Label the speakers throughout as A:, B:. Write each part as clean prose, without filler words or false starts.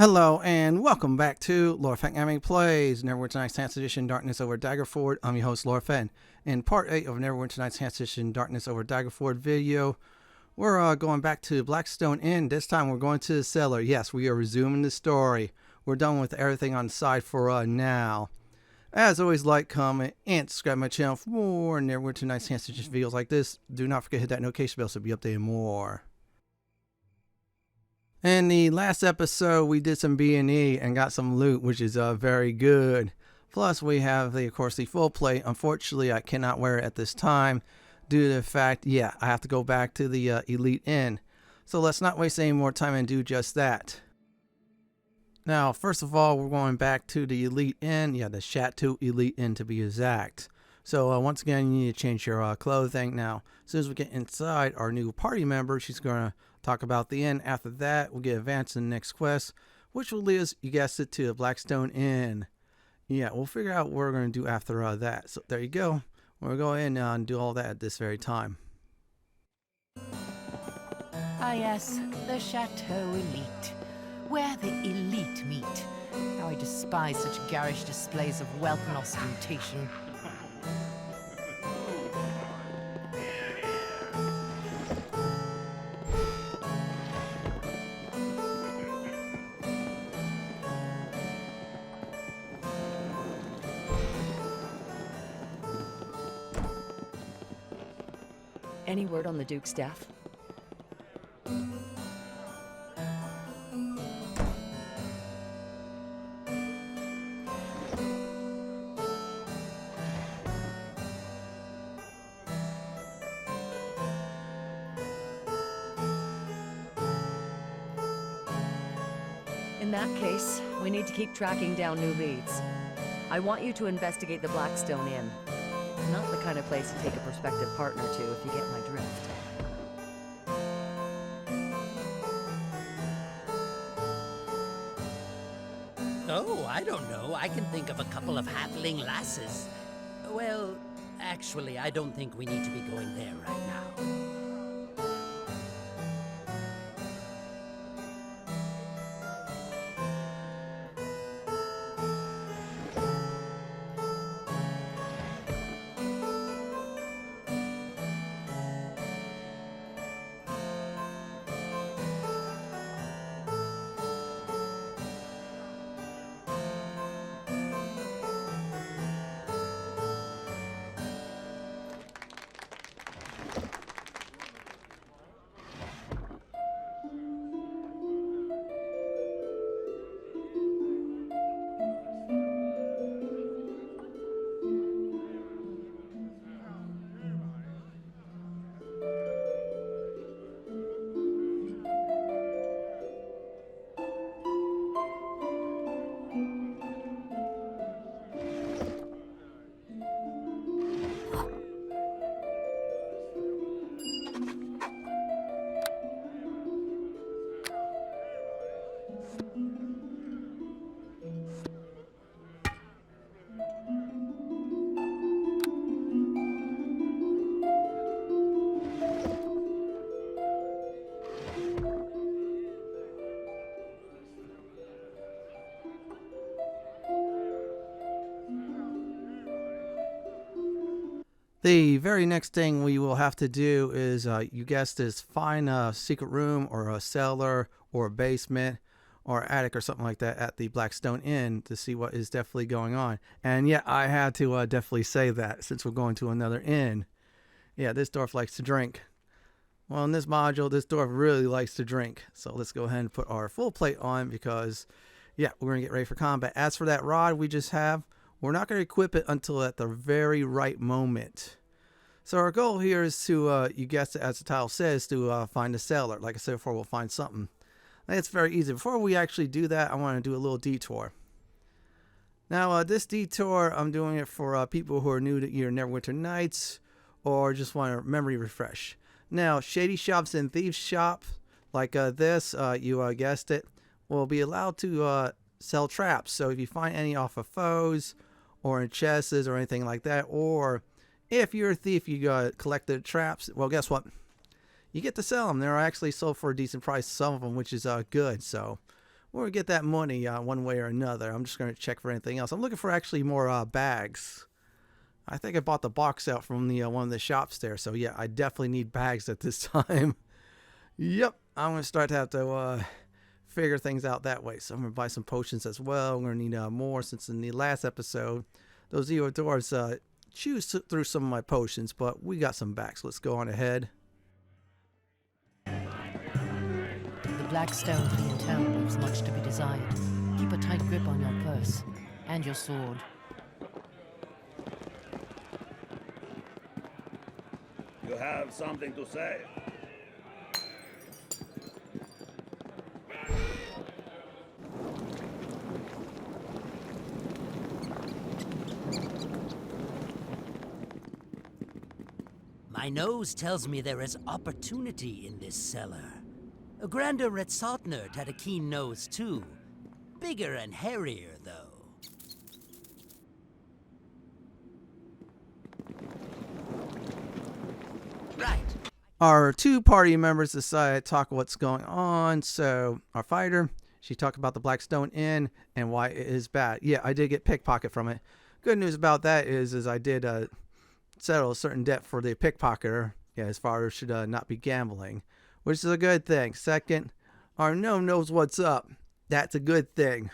A: Hello and welcome back to Lord Fenton Gaming Plays Neverwinter Nights 10th Edition Darkness over Daggerford. I'm your host Lord Fenton. In part 8 of Neverwinter Nights 10th Edition Darkness over Daggerford video, we're going back to Black Stone Inn. This time we're going to the cellar. Yes, we are resuming the story. We're done with everything on the side for now. As always, like, comment, and subscribe to my channel for more Neverwinter Nights 10th Edition videos like this. Do not forget to hit that notification bell so you'll be updated more. In the last episode, we did some B&E and got some loot, which is very good. Plus, we have, of course, the full plate. Unfortunately, I cannot wear it at this time due to the fact, I have to go back to the Elite Inn. So let's not waste any more time and do just that. Now, first of all, we're going back to the Elite Inn. Yeah, the Chateau Elite Inn to be exact. So once again, you need to change your clothing. Now, as soon as we get inside, our new party member, she's going to talk about the inn. After that, we'll get advanced to the next quest, which will lead us, you guessed it, to the Black Stone Inn. Yeah, we'll figure out what we're going to do after that. So there you go. We'll go in and do all that at this very time.
B: Ah yes, the Chateau Elite, where the elite meet. How I despise such garish displays of wealth and ostentation.
C: Any word on the Duke's death? In that case, we need to keep tracking down new leads. I want you to investigate the Black Stone Inn. Not the kind of place to take a prospective partner to, if you get my drift.
D: Oh, I don't know. I can think of a couple of halfling lasses. Well, actually, I don't think we need to be going there right now.
A: The very next thing we will have to do is, you guessed this, find a secret room or a cellar or a basement or attic or something like that at the Black Stone Inn to see what is definitely going on. And yeah, I had to definitely say that since we're going to another inn. Yeah, this dwarf likes to drink. Well, in this module, this dwarf really likes to drink. So let's go ahead and put our full plate on because, yeah, we're going to get ready for combat. As for that rod we just have, we're not going to equip it until at the very right moment. So our goal here is to, you guessed it, as the title says, to find a cellar. Like I said before, we'll find something. It's very easy. Before we actually do that, I want to do a little detour. Now, this detour, I'm doing it for people who are new to either Neverwinter Nights or just want a memory refresh. Now, shady shops and thieves shop like this, you guessed it, will be allowed to sell traps. So if you find any off of foes or in chests or anything like that, or if you're a thief, you collected traps, well, guess what? You get to sell them. They're actually sold for a decent price, some of them, which is good. So We're going to get that money one way or another. I'm just going to check for anything else. I'm looking for actually more bags. I think I bought the box out from the one of the shops there. So, yeah, I definitely need bags at this time. Yep, I'm going to start to have to figure things out that way. So I'm going to buy some potions as well. I'm going to need more since in the last episode, those Evo dwarves chewed through some of my potions. But we got some back, so let's go on ahead.
B: The Black Stone Inn Cellar leaves much to be desired. Keep a tight grip on your purse and your sword.
E: You have something to say?
D: My nose tells me there is opportunity in this cellar. Grander Retsotnert had a keen nose too. Bigger and hairier, though. Right.
A: Our two party members decided to talk what's going on. So our fighter, she talked about the Black Stone Inn and why it is bad. Yeah, I did get pickpocket from it. Good news about that is I did settle a certain debt for the pickpocketer. Yeah, as far as should not be gambling, which is a good thing. Second, our gnome knows what's up. That's a good thing.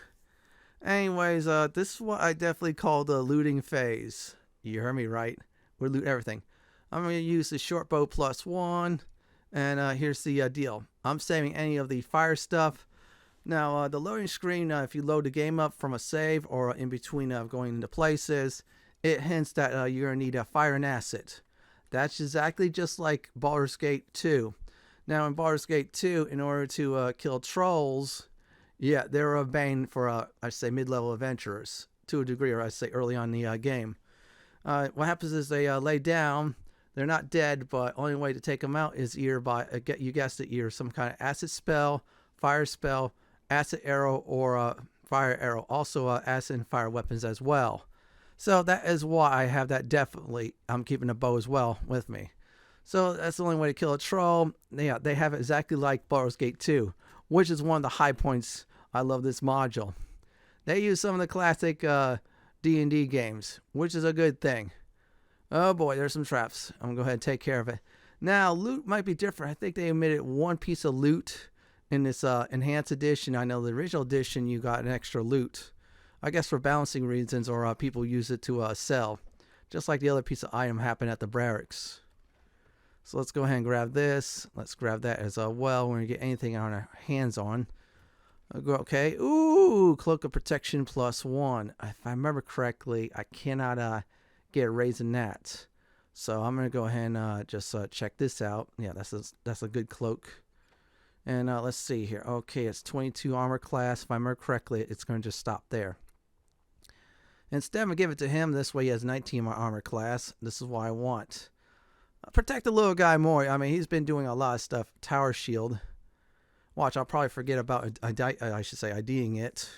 A: Anyways, this is what I definitely call the looting phase. You heard me right. We loot everything. I'm going to use the short bow +1. And here's the deal. I'm saving any of the fire stuff. Now, the loading screen, if you load the game up from a save or in between going into places, it hints that you're going to need a fire and acid. That's exactly just like Baldur's Gate 2. Now, in Baldur's Gate 2, in order to kill trolls, yeah, they're a bane for, I say, mid-level adventurers. To a degree, or I say early on in the game. What happens is they lay down. They're not dead, but only way to take them out is either by, you guessed it, either some kind of acid spell, fire spell, acid arrow, or fire arrow. Also, acid and fire weapons as well. So that is why I have that definitely. I'm keeping a bow as well with me. So that's the only way to kill a troll. Yeah, they have it exactly like Baldur's Gate 2, which is one of the high points. I love this module. They use some of the classic D&D games, which is a good thing. Oh boy, there's some traps. I'm going to go ahead and take care of it. Now, loot might be different. I think they omitted one piece of loot in this enhanced edition. I know the original edition, you got an extra loot. I guess for balancing reasons, or people use it to sell. Just like the other piece of item happened at the barracks. So let's go ahead and grab this. Let's grab that as well. We're going to get anything on our hands on. Okay. Ooh, Cloak of Protection +1. If I remember correctly, I cannot get a raise in that. So I'm going to go ahead and just check this out. Yeah, that's a good cloak. And let's see here. Okay, it's 22 armor class. If I remember correctly, it's going to just stop there. Instead, I'm going to give it to him. This way he has 19 armor class. This is what I want. Protect the little guy more. I mean, he's been doing a lot of stuff. Tower shield. Watch, I'll probably forget about, I should say, IDing it.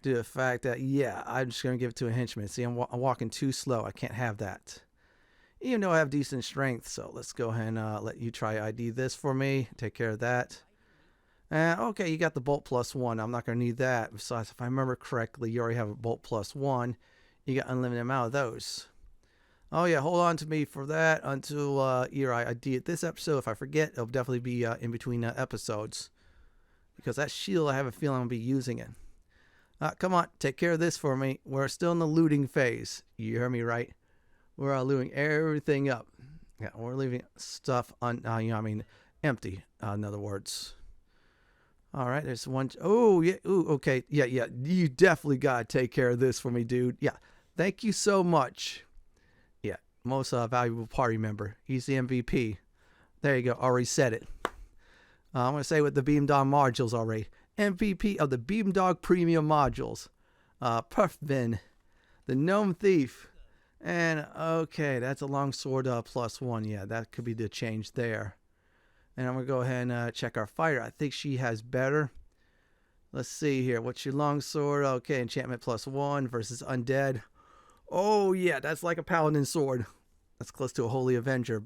A: Due to the fact that, yeah, I'm just going to give it to a henchman. See, I'm walking too slow. I can't have that. Even though I have decent strength. So let's go ahead and let you try ID this for me. Take care of that. Okay, you got the bolt +1. I'm not going to need that. Besides, if I remember correctly, you already have a bolt +1. You got unlimited amount of those. Oh, yeah, hold on to me for that until either I ID it this episode. If I forget, it'll definitely be in between episodes. Because that shield, I have a feeling I'll be using it. Come on, take care of this for me. We're still in the looting phase. You hear me right? We're looting everything up. Yeah, we're leaving stuff empty, in other words. All right, there's one. Oh, yeah. Ooh, okay. Yeah. You definitely got to take care of this for me, dude. Yeah. Thank you so much. Yeah. Most valuable party member. He's the MVP. There you go. Already said it. I'm going to say with the Beamdog modules already. MVP of the Beamdog Premium modules. Puffbin. The Gnome Thief. And, okay, that's a longsword +1. Yeah, that could be the change there. And I'm going to go ahead and check our fighter. I think she has better. Let's see here. What's your longsword? Okay, enchantment +1 versus undead. Oh, yeah, that's like a paladin sword. That's close to a Holy Avenger,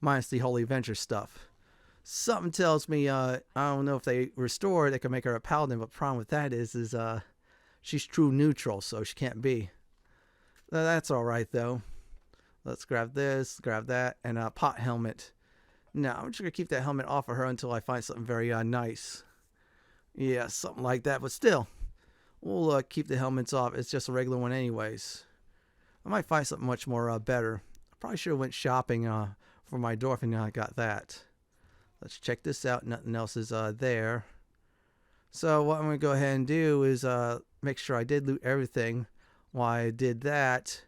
A: minus the Holy Avenger stuff. Something tells me, I don't know if they restore her, they can make her a paladin, but the problem with that is she's true neutral, so she can't be. That's alright, though. Let's grab this, grab that, and a pot helmet. Now, I'm just going to keep that helmet off of her until I find something very nice. Yeah, something like that, but still. We'll keep the helmets off. It's just a regular one anyways. I might find something much more better. I probably should have went shopping for my dwarf and I got that. Let's check this out. Nothing else is there. So what I'm going to go ahead and do is make sure I did loot everything. While I did that,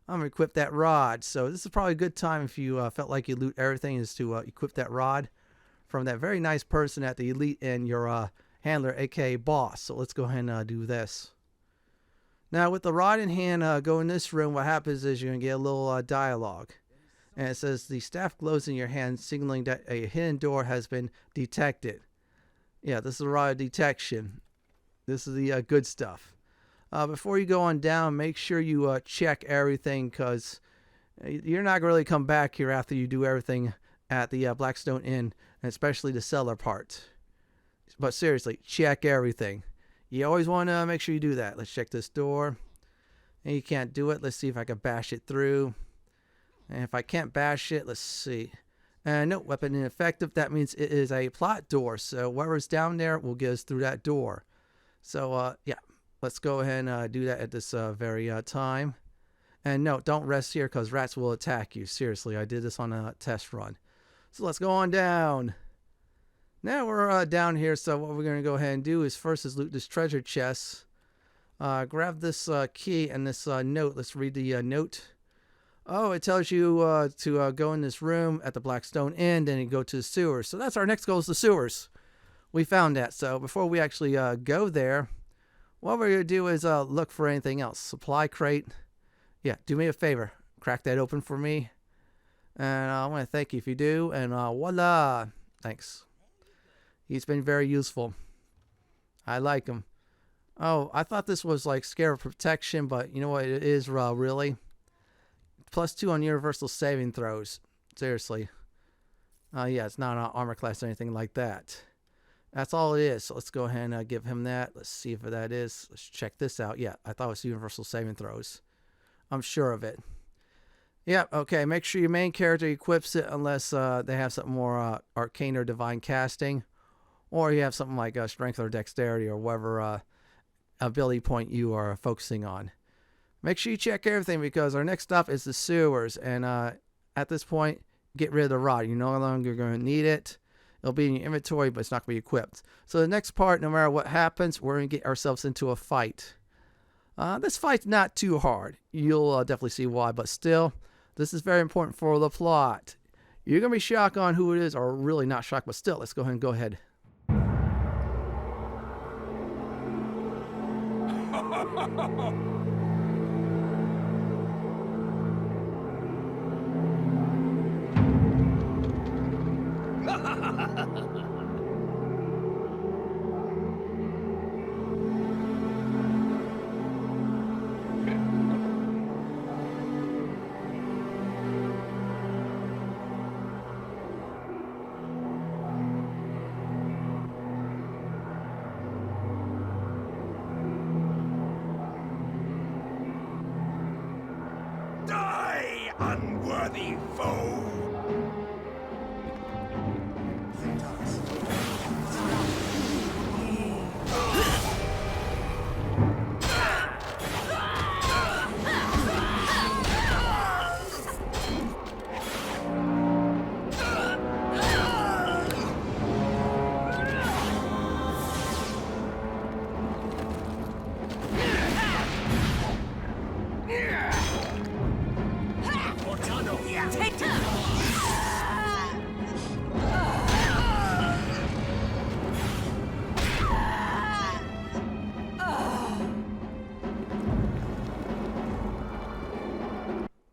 A: I'm going to equip that rod. So this is probably a good time if you felt like you loot everything is to equip that rod from that very nice person at the Elite Inn, your handler, aka boss. So let's go ahead and do this. Now with the rod in hand, go in this room. What happens is you're going to get a little dialogue. And it says the staff glows in your hand, signaling that a hidden door has been detected. Yeah, this is a rod of detection. This is the good stuff. Before you go on down, make sure you check everything, because you're not going to really come back here after you do everything at the Black Stone Inn, and especially the cellar part. But seriously, check everything. You always want to make sure you do that. Let's check this door. And you can't do it. Let's see if I can bash it through. And if I can't bash it, let's see. No, weapon ineffective. That means it is a plot door. So whatever's down there will get us through that door. So, yeah. Let's go ahead and do that at this very time. And no, don't rest here because rats will attack you. Seriously, I did this on a test run. So let's go on down. Now we're down here, so what we're going to go ahead and do is first is loot this treasure chest. Grab this key and this note. Let's read the note. Oh, it tells you to go in this room at the Black Stone Inn, then you go to the sewers. So that's our next goal, is the sewers. We found that. So before we actually go there, what we're going to do is look for anything else. Supply crate. Yeah, do me a favor. Crack that open for me. And I want to thank you if you do. And voila. Thanks. He's been very useful. I like him. Oh, I thought this was like scare protection, but you know what it is, really? +2 on universal saving throws. Seriously. Yeah, it's not an armor class or anything like that. That's all it is. So let's go ahead and give him that. Let's see if that is. Let's check this out. Yeah, I thought it was universal saving throws. I'm sure of it. Yeah, okay. Make sure your main character equips it unless they have something more arcane or divine casting. Or you have something like strength or dexterity or whatever ability point you are focusing on. Make sure you check everything because our next stop is the sewers. And at this point, get rid of the rod. You're no longer going to need it. It'll be in your inventory, but it's not going to be equipped. So the next part, no matter what happens, we're going to get ourselves into a fight. This fight's not too hard. You'll definitely see why, but still, this is very important for the plot. You're going to be shocked on who it is, or really not shocked, but still, let's go ahead and go ahead.
E: Die, unworthy foe!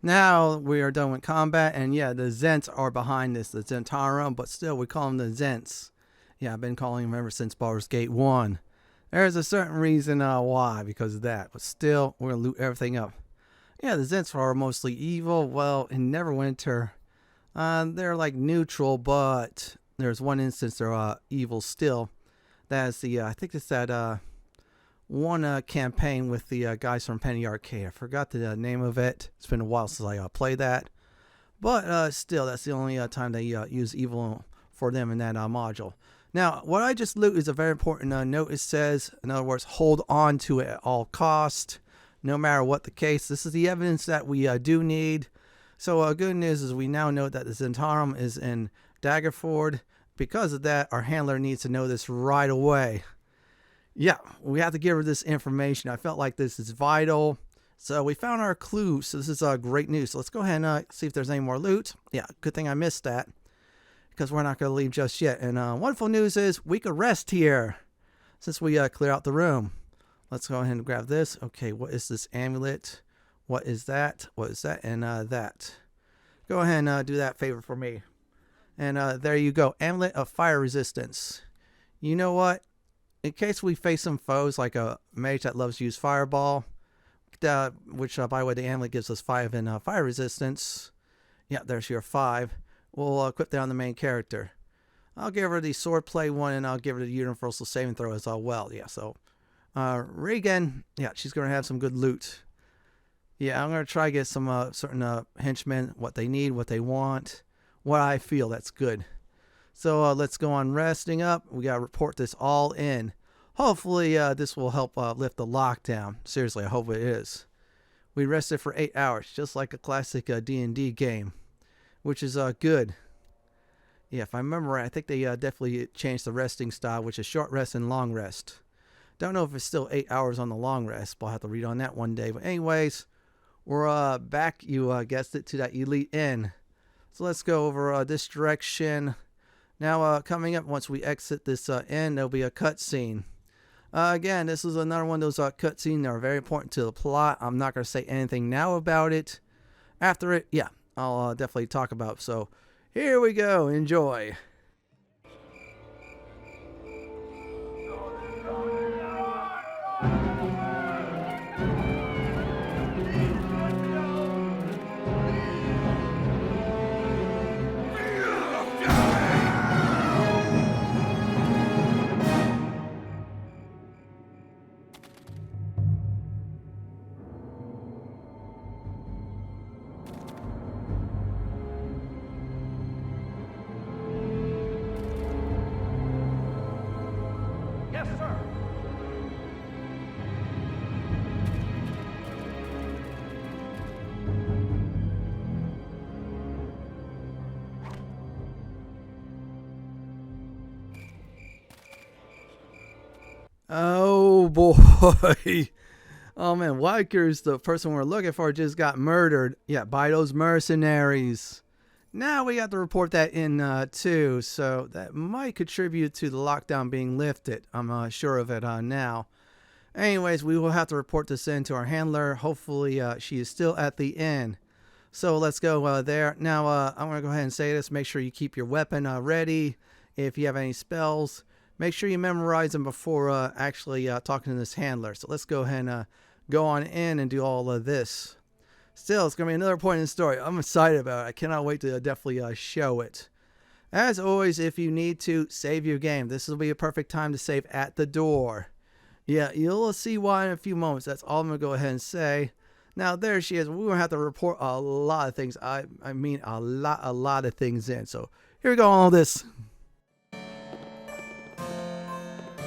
A: Now we are done with combat, and yeah, the Zhents are behind this, the Zhentarum, but still we call them the Zhents. Yeah, I've been calling them ever since Baldur's Gate 1. There's a certain reason why, because of that, but still, we're going to loot everything up. Yeah, the Zhents are mostly evil. Well, in Neverwinter, they're like neutral, but there's one instance they're evil still. That's the I think it's that one campaign with the guys from Penny Arcade. I forgot the name of it. It's been a while since I played that. But still, that's the only time they use evil for them in that module. Now, what I just loot is a very important note. It says, in other words, hold on to it at all cost, no matter what the case. This is the evidence that we do need. So good news is we now know that the Zhentarum is in Daggerford. Because of that, our handler needs to know this right away. Yeah, we have to give her this information. I felt like this is vital. So we found our clue. So this is great news. So let's go ahead and see if there's any more loot. Yeah, good thing I missed that, because we're not going to leave just yet. And wonderful news is we could rest here since we clear out the room. Let's go ahead and grab this. Okay, what is this amulet? What is that? What is that? And that. Go ahead and do that favor for me. And there you go. Amulet of fire resistance. You know what? In case we face some foes like a mage that loves to use fireball, which by the way, the amulet gives us 5 in fire resistance. Yeah, there's your 5. We'll equip that on the main character. I'll give her the swordplay one, and I'll give her the universal saving throw as well. Yeah, so Regan, yeah, she's going to have some good loot. Yeah, I'm going to try to get some certain henchmen, what they need, what they want, what I feel that's good. So let's go on resting up. We got to report this all in. Hopefully this will help lift the lockdown. Seriously, I hope it is. We rested for 8 hours, just like a classic D&D game, which is good. Yeah, if I remember right, I think they definitely changed the resting style, which is short rest and long rest. Don't know if it's still 8 hours on the long rest, but I'll have to read on that one day. But anyways, we're back, you guessed it, to that Elite Inn. So let's go over this direction. Now, coming up, once we exit this inn, there'll be a cutscene. Again, this is another one of those cutscenes that are very important to the plot. I'm not going to say anything now about it. After it, yeah, I'll definitely talk about it. So, here we go. Enjoy.
E: Yes, sir.
A: Oh, boy. Oh, man. Wikkers, the person we're looking for, just got murdered. Yeah, by those mercenaries. Now we have to report that in too, so that might contribute to the lockdown being lifted. I'm sure of it now. Anyways, we will have to report this in to our handler. Hopefully she is still at the inn. So let's go there. Now I'm going to go ahead and say this. Make sure you keep your weapon ready. If you have any spells, make sure you memorize them before actually talking to this handler. So let's go ahead and go on in and do all of this. Still, it's going to be another point in the story. I'm excited about it. I cannot wait to definitely show it. As always, if you need to save your game, this will be a perfect time to save at the door. Yeah, you'll see why in a few moments. That's all I'm going to go ahead and say. Now, there she is. We're going to have to report a lot of things. I mean, a lot of things in. So, here we go on all this.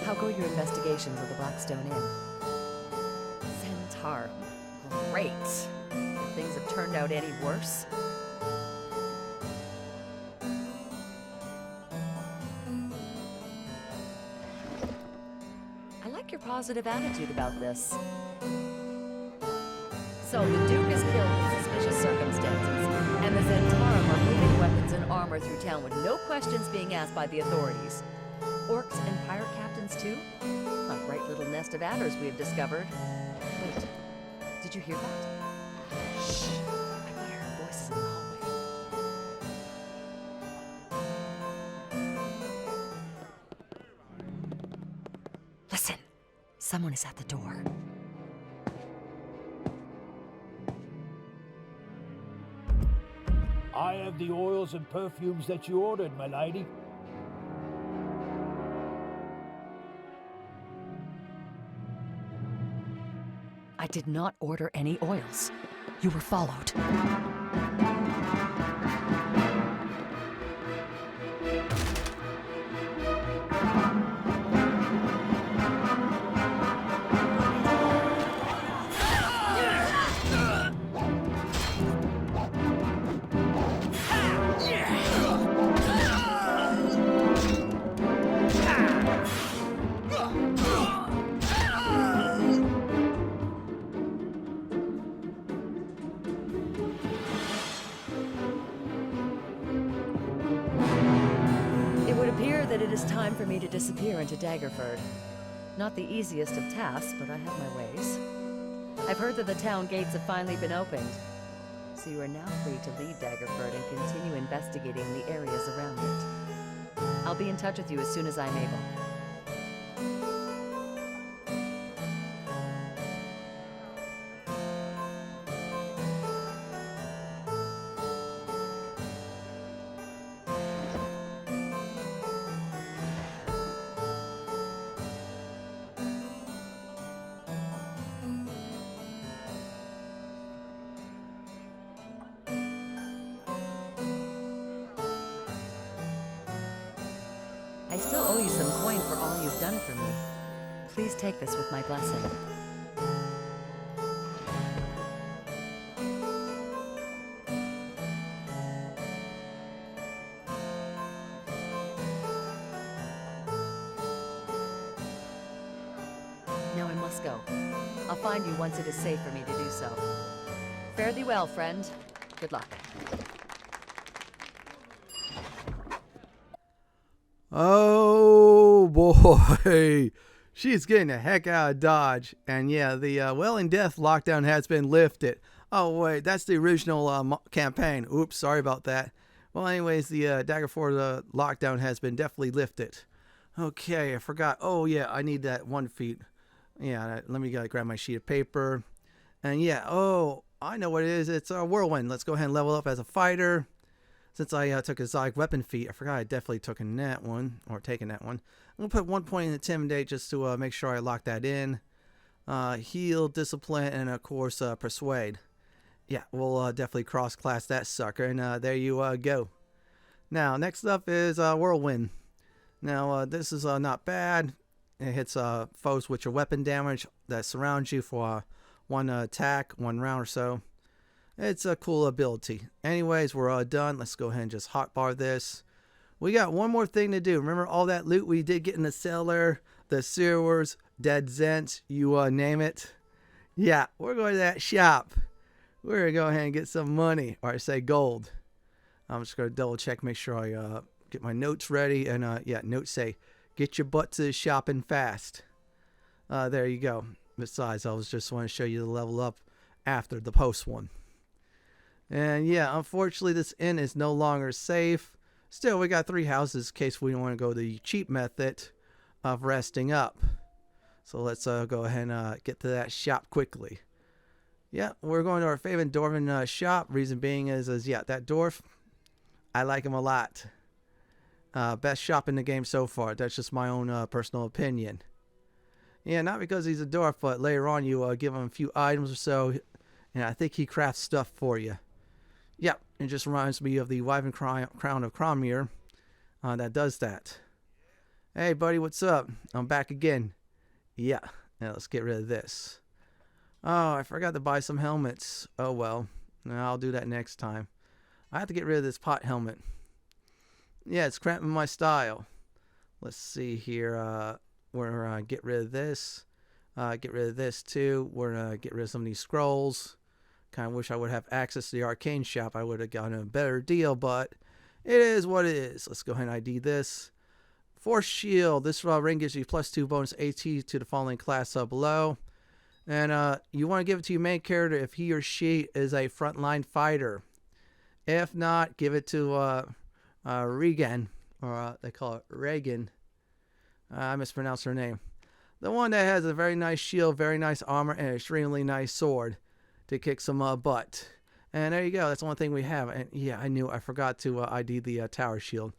C: How go your investigations of the Black Stone Inn? Zhentarum. Great. Things have turned out any worse? I like your positive attitude about this. So the Duke is killed in suspicious circumstances, and the Zhentarum are moving weapons and armor through town with no questions being asked by the authorities. Orcs and pirate captains too? A bright little nest of adders we have discovered. Wait, did you hear that? Shh! I thought I heard voices in the hallway. Listen! Someone is at the door.
F: I have the oils and perfumes that you ordered, my lady.
C: I did not order any oils. You were followed. It is time for me to disappear into Daggerford. Not the easiest of tasks, but I have my ways. I've heard that the town gates have finally been opened, so you are now free to leave Daggerford and continue investigating the areas around it. I'll be in touch with you as soon as I'm able. I still owe you some coin for all you've done for me. Please take this with my blessing. Now I must go. I'll find you once it is safe for me to do so. Fare thee well, friend. Good luck.
A: Oh boy, she's getting the heck out of Dodge. And yeah, the Welling Death lockdown has been lifted. Oh wait, that's the original campaign. Oops, sorry about that. Well, anyways, the Daggerford lockdown has been definitely lifted. Okay, I forgot. Oh yeah, I need that 1 feet. Yeah, let me grab my sheet of paper. And yeah, oh, I know what it is. It's a whirlwind. Let's go ahead and level up as a fighter. Since I took exotic weapon feat, I forgot I definitely took that one, or taken that one. I'm going to put 1 point in Intimidate just to make sure I lock that in. Heal, Discipline, and of course Persuade. Yeah, we'll definitely cross-class that sucker, and there you go. Now, next up is Whirlwind. Now, this is not bad. It hits foes with your weapon damage that surrounds you for one attack, 1 round or so. It's a cool ability. Anyways, we're done. Let's go ahead and just hotbar this. We got one more thing to do. Remember all that loot we did get in the cellar, the sewers, dead Zhents, you name it? Yeah, we're going to that shop. We're going to go ahead and get some money, or I say gold. I'm just going to double check, make sure I get my notes ready. And yeah, notes say, get your butt to the shopping fast. There you go. Besides, I was just want to show you the level up after the post one. And yeah, unfortunately, this inn is no longer safe. Still, we got 3 houses in case we want to go the cheap method of resting up. So let's go ahead and get to that shop quickly. Yeah, we're going to our favorite dwarven shop. Reason being is yeah, that dwarf, I like him a lot. Best shop in the game so far. That's just my own personal opinion. Yeah, not because he's a dwarf, but later on you give him a few items or so, and I think he crafts stuff for you. Yeah, it just reminds me of the Wyvern Crown of Cromir that does that. Hey, buddy, what's up? I'm back again. Yeah, now let's get rid of this. Oh, I forgot to buy some helmets. Oh, well. I'll do that next time. I have to get rid of this pot helmet. Yeah, it's cramping my style. Let's see here. We're going to get rid of this. Get rid of this, too. We're going to get rid of some of these scrolls. Kind of wish I would have access to the arcane shop. I would have gotten a better deal, but it is what it is. Let's go ahead and ID this. Force Shield. This ring gives you +2 bonus AT to the following class below. And you want to give it to your main character if he or she is a frontline fighter. If not, give it to Regan, or they call it Reagan. I mispronounced her name. The one that has a very nice shield, very nice armor, and an extremely nice sword to kick some butt. And there you go. That's the one thing we have. And yeah, I forgot to ID the tower shield.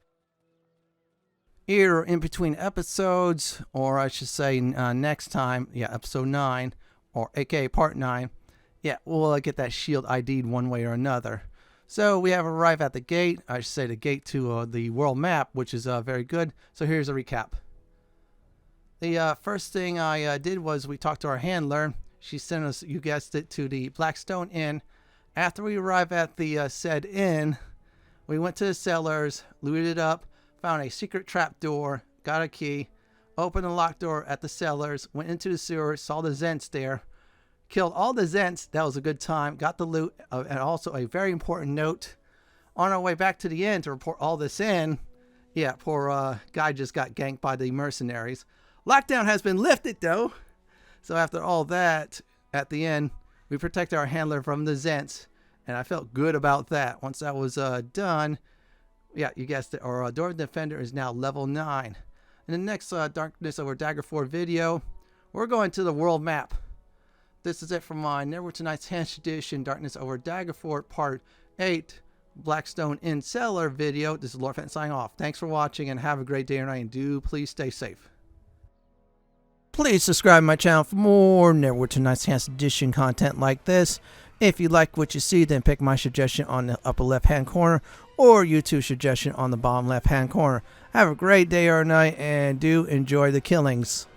A: Either in between episodes, or I should say next time, yeah, episode 9, or aka Part 9, yeah, we'll get that shield ID'd one way or another. So we have arrived at the gate. I should say the gate to the world map, which is very good. So here's a recap. The first thing I did was we talked to our handler. She sent us, you guessed it, to the Black Stone Inn. After we arrived at the said inn, we went to the cellars, looted it up, found a secret trap door, got a key, opened the locked door at the cellars, went into the sewer, saw the Zhents there, killed all the Zhents. That was a good time. Got the loot, and also a very important note. On our way back to the inn to report all this in, yeah, poor guy just got ganked by the mercenaries. Lockdown has been lifted, though. So after all that, at the end, we protected our handler from the Zhents, and I felt good about that. Once that was done, yeah, you guessed it, our Door Defender is now level 9. In the next Darkness Over Daggerford video, we're going to the world map. This is it from my Neverwinter Tonight's Enhanced Edition Darkness Over Daggerford Part 8 Black Stone Inn Cellar video. This is Lord Fenton signing off. Thanks for watching and have a great day or night, and do please stay safe. Please subscribe to my channel for more Neverwinter Tonight's Enhanced Edition content like this. If you like what you see, then pick my suggestion on the upper left hand corner or YouTube's suggestion on the bottom left hand corner. Have a great day or night and do enjoy the killings.